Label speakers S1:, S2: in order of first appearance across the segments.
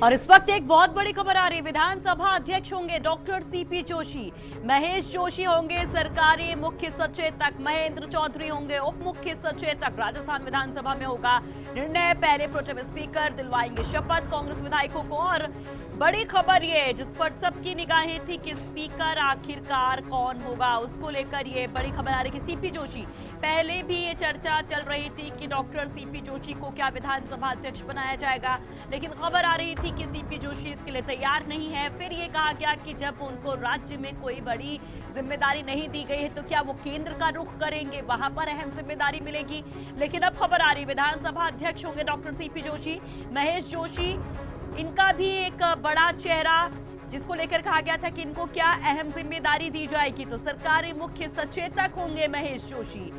S1: और इस वक्त एक बहुत बड़ी खबर आ रही है। विधानसभा अध्यक्ष होंगे डॉक्टर सीपी जोशी। महेश जोशी होंगे सरकारी मुख्य सचेतक। महेंद्र चौधरी होंगे उप मुख्य सचेतक। राजस्थान विधानसभा में होगा निर्णय। पहले प्रोटेम स्पीकर दिलवाएंगे शपथ कांग्रेस विधायकों को। और बड़ी खबर ये जिस पर सबकी निगाहें थी कि स्पीकर आखिरकार कौन होगा, उसको लेकर ये बड़ी खबर आ रही कि सीपी जोशी। पहले भी ये चर्चा चल रही थी कि डॉक्टर सीपी जोशी को क्या विधानसभा अध्यक्ष बनाया जाएगा, लेकिन खबर आ रही थी कि सीपी जोशी इसके लिए तैयार नहीं है। फिर ये कहा गया कि जब उनको राज्य में कोई बड़ी जिम्मेदारी नहीं दी गई है तो क्या वो केंद्र का रुख करेंगे, वहां पर अहम जिम्मेदारी मिलेगी। लेकिन अब खबर आ रही विधानसभा अध्यक्ष होंगे डॉक्टर सीपी जोशी। महेश जोशी इनका भी एक बड़ा चेहरा जिसको लेकर कहा गया था कि इनको क्या अहम जिम्मेदारी दी जाएगी, तो सरकारी मुख्य सचेतक होंगे महेश जोशी।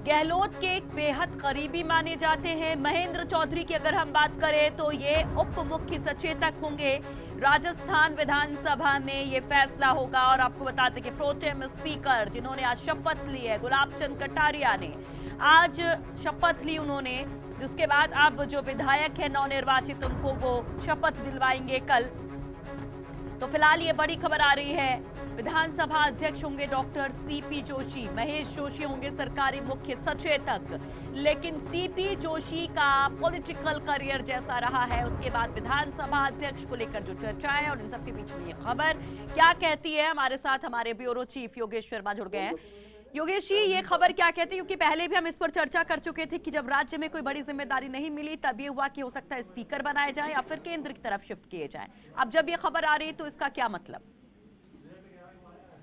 S1: गहलोत के एक बेहद करीबी माने जाते हैं। महेंद्र चौधरी की अगर हम बात करें तो ये उप मुख्य सचेतक होंगे। राजस्थान विधानसभा में ये फैसला होगा। और आपको बताते कि प्रोटेम स्पीकर जिन्होंने आज शपथ ली है, गुलाब चंद कटारिया ने आज शपथ ली उन्होंने, जिसके बाद अब जो विधायक है नवनिर्वाचित उनको वो शपथ दिलवाएंगे कल। तो फिलहाल ये बड़ी खबर आ रही है, विधानसभा अध्यक्ष होंगे डॉक्टर सीपी जोशी। महेश जोशी होंगे सरकारी मुख्य सचेतक। लेकिन सीपी जोशी का पॉलिटिकल करियर जैसा रहा है, उसके बाद विधानसभा अध्यक्ष को लेकर जो चर्चा है और इन सबके बीच में ये खबर क्या कहती है, हमारे साथ हमारे ब्यूरो चीफ योगेश शर्मा जुड़ गए हैं। योगेश जी, ये खबर क्या कहती है, क्योंकि पहले भी हम इस पर चर्चा कर चुके थे कि जब राज्य में कोई बड़ी जिम्मेदारी नहीं मिली तब ये हुआ कि हो सकता है स्पीकर बनाए जाए या फिर केंद्र की तरफ शिफ्ट किए जाए। अब जब ये खबर आ रही है तो इसका क्या मतलब?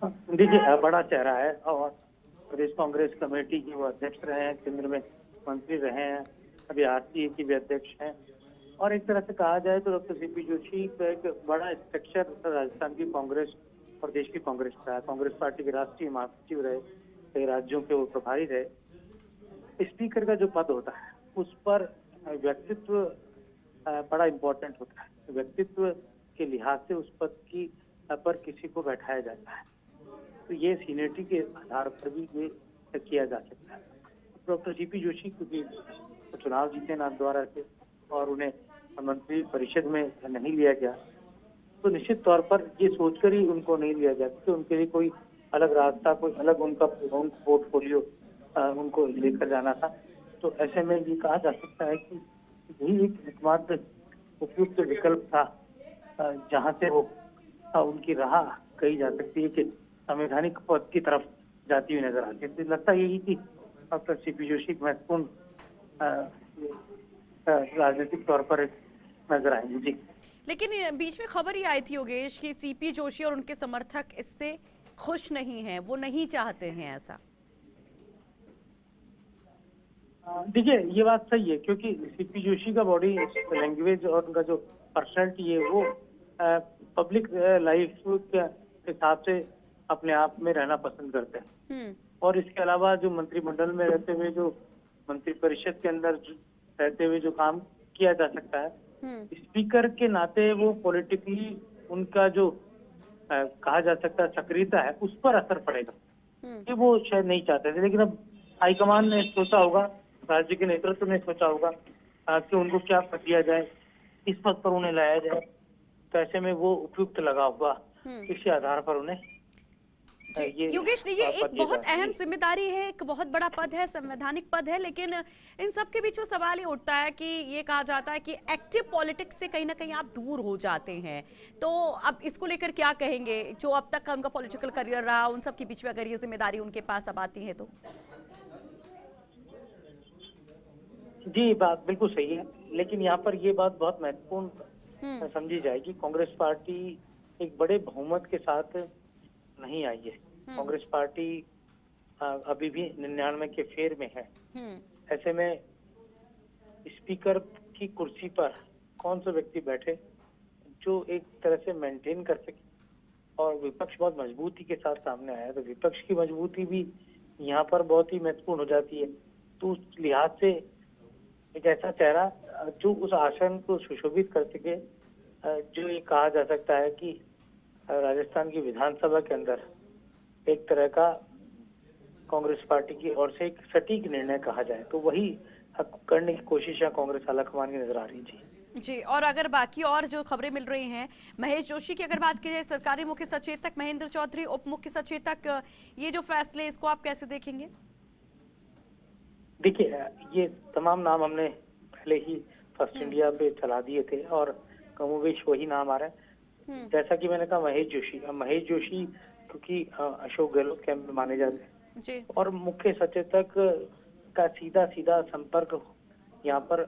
S2: देखिए, बड़ा चेहरा है और प्रदेश कांग्रेस कमेटी के वो अध्यक्ष रहे हैं, केंद्र में मंत्री रहे हैं, अभी आरसीए के भी अध्यक्ष हैं। और एक तरह से कहा जाए तो डॉक्टर सीपी जोशी का एक बड़ा स्ट्रक्चर राजस्थान की कांग्रेस और देश की कांग्रेस का है। कांग्रेस पार्टी के राष्ट्रीय महासचिव रहे, कई राज्यों के वो प्रभारी रहे। स्पीकर का जो पद होता है उस पर व्यक्तित्व बड़ा इम्पोर्टेंट होता है। व्यक्तित्व के लिहाज से उस पद की पर किसी को बैठाया जाता है, तो ये सीनियरिटी के आधार पर भी ये किया जा सकता है। डॉक्टर सीपी जोशी क्योंकि चुनाव जीते नाथद्वारा से और उन्हें मंत्री परिषद में नहीं लिया गया, तो निश्चित तौर पर ये सोचकर ही उनको नहीं लिया गया कि उनके लिए कोई अलग रास्ता, कोई अलग उनका पोर्टफोलियो उनको लेकर जाना था। तो ऐसे में ये कहा जा सकता है कि यही एक एकमात्र उपयुक्त विकल्प था जहाँ से वो उनकी राह कही जा सकती है कि संवैधानिक पद की तरफ जाती हुई नजर आती है। तो लगता यही कि डॉक्टर सीपी जोशी एक महत्वपूर्ण राजनीतिक तौर पर नजर आएंगे। जी,
S1: लेकिन बीच में खबर ही आई थी योगेश कि सीपी जोशी और उनके समर्थक इससे खुश नहीं हैं, वो नहीं चाहते हैं ऐसा।
S2: देखिए, ये बात सही है क्योंकि सीपी जोशी का बॉडी लैंग्वेज और उनका जो पर्सनैलिटी है वो पब्लिक लाइफ के हिसाब से अपने आप में रहना पसंद करते हैं। और इसके अलावा जो मंत्रिमंडल में रहते हुए, जो मंत्री परिषद के अंदर रहते हुए जो काम किया जा सकता है, स्पीकर के नाते वो पॉलिटिकली उनका जो कहा जा सकता है सक्रियता है उस पर असर पड़ेगा, कि वो शायद नहीं चाहते थे। लेकिन अब हाईकमान ने सोचा होगा, राज्य के नेतृत्व ने सोचा होगा कि उनको क्या पद दिया जाए, इस पद पर उन्हें लाया जाए, तो ऐसे में वो उपयुक्त लगा होगा, इसी आधार पर उन्हें
S1: योगेश ने ये एक बहुत अहम जिम्मेदारी है, एक बहुत बड़ा पद है, संवैधानिक पद है। लेकिन इन सब के बीच में सवाल ये उठता है कि ये कहा जाता है कि एक्टिव पॉलिटिक्स से कहीं ना कहीं आप दूर हो जाते हैं। तो अब इसको लेकर क्या कहेंगे, जो अब तक का उनका पॉलिटिकल करियर रहा उन सब के बीच में अगर ये जिम्मेदारी उनके पास अब आती है तो?
S2: जी, बात बिल्कुल सही है, लेकिन यहाँ पर ये बात बहुत महत्वपूर्ण समझी जाएगी। कांग्रेस पार्टी एक बड़े बहुमत के साथ नहीं आई है। कांग्रेस पार्टी अभी भी 99 के फेर में है। ऐसे में स्पीकर की कुर्सी पर कौन सा व्यक्ति बैठे जो एक तरह से मेंटेन कर सके, और विपक्ष बहुत मजबूती के साथ सामने आया, तो विपक्ष की मजबूती भी यहाँ पर बहुत ही महत्वपूर्ण हो जाती है। तो उस लिहाज से एक ऐसा चेहरा जो उस आसन को सुशोभित कर सके, जो ये कहा जा सकता है कि राजस्थान की विधानसभा के अंदर एक तरह का कांग्रेस पार्टी की ओर से एक सटीक निर्णय कहा जाए, तो वही करने की कोशिश कांग्रेस आलाकमान की नजर आ रही थी।
S1: जी, और अगर बाकी और जो खबरें मिल रही हैं, महेश जोशी की अगर बात की जाए, सरकारी मुख्य सचेतक महेंद्र चौधरी, उप मुख्य सचेतक, ये जो फैसले, इसको आप कैसे देखेंगे?
S2: देखिए, ये तमाम नाम हमने पहले ही फर्स्ट
S1: हम्म।
S2: इंडिया पे चला दिए थे और कमोवेश वही नाम आ रहा है।
S1: हम्म।
S2: जैसा कि मैंने कहा, महेश जोशी, अब महेश जोशी क्योंकि अशोक गहलोत कैंप में माने जाते हैं
S1: जी।
S2: और मुख्य सचेतक का सीधा सीधा संपर्क यहाँ पर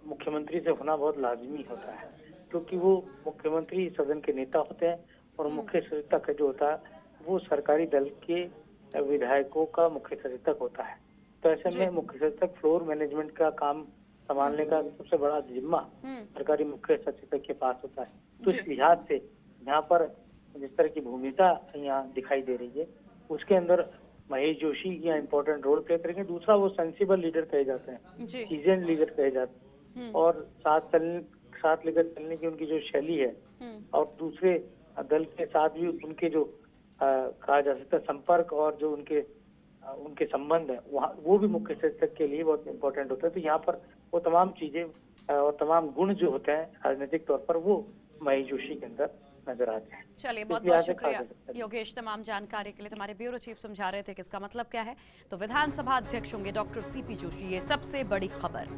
S2: मुख्यमंत्री से होना बहुत लाजमी होता है, क्योंकि वो मुख्यमंत्री सदन के नेता होते हैं और मुख्य सचेतक जो होता है वो सरकारी दल के विधायकों का मुख्य सचेतक होता है। तो ऐसे
S1: जी।
S2: में मुख्य सचेतक फ्लोर मैनेजमेंट का काम संभालने का सबसे बड़ा जिम्मा सरकारी मुख्य सचेतक के पास होता है। तो
S1: जी।
S2: इस लिहाज से यहाँ पर जिस तरह की भूमिका यहाँ दिखाई दे रही है, उसके अंदर महेश जोशी यहाँ इम्पोर्टेंट रोल प्ले करेंगे। दूसरा, वो सेंसिबल लीडर कहे जाते हैं,
S1: जी।
S2: सीजन लीडर कहे जाते हैं और साथ लेकर चलने की उनकी जो शैली है और दूसरे दल के साथ भी उनके जो कहा जा सकता है संपर्क और जो उनके संबंध है, वहाँ वो भी मुख्य सचेतक के लिए बहुत इम्पोर्टेंट होता है। तो यहाँ पर वो तमाम चीजें और तमाम गुण जो होते हैं राजनीतिक तौर पर, वो महेश जोशी के अंदर नजर आते हैं।
S1: चलिए,
S2: इस
S1: बहुत
S2: लिहाज
S1: बहुत
S2: से
S1: शुक्रिया
S2: खास है।
S1: योगेश, तमाम जानकारी के लिए। तुम्हारे ब्यूरो चीफ समझा रहे थे कि इसका मतलब क्या है। तो विधानसभा अध्यक्ष होंगे डॉक्टर सीपी जोशी, ये सबसे बड़ी खबर।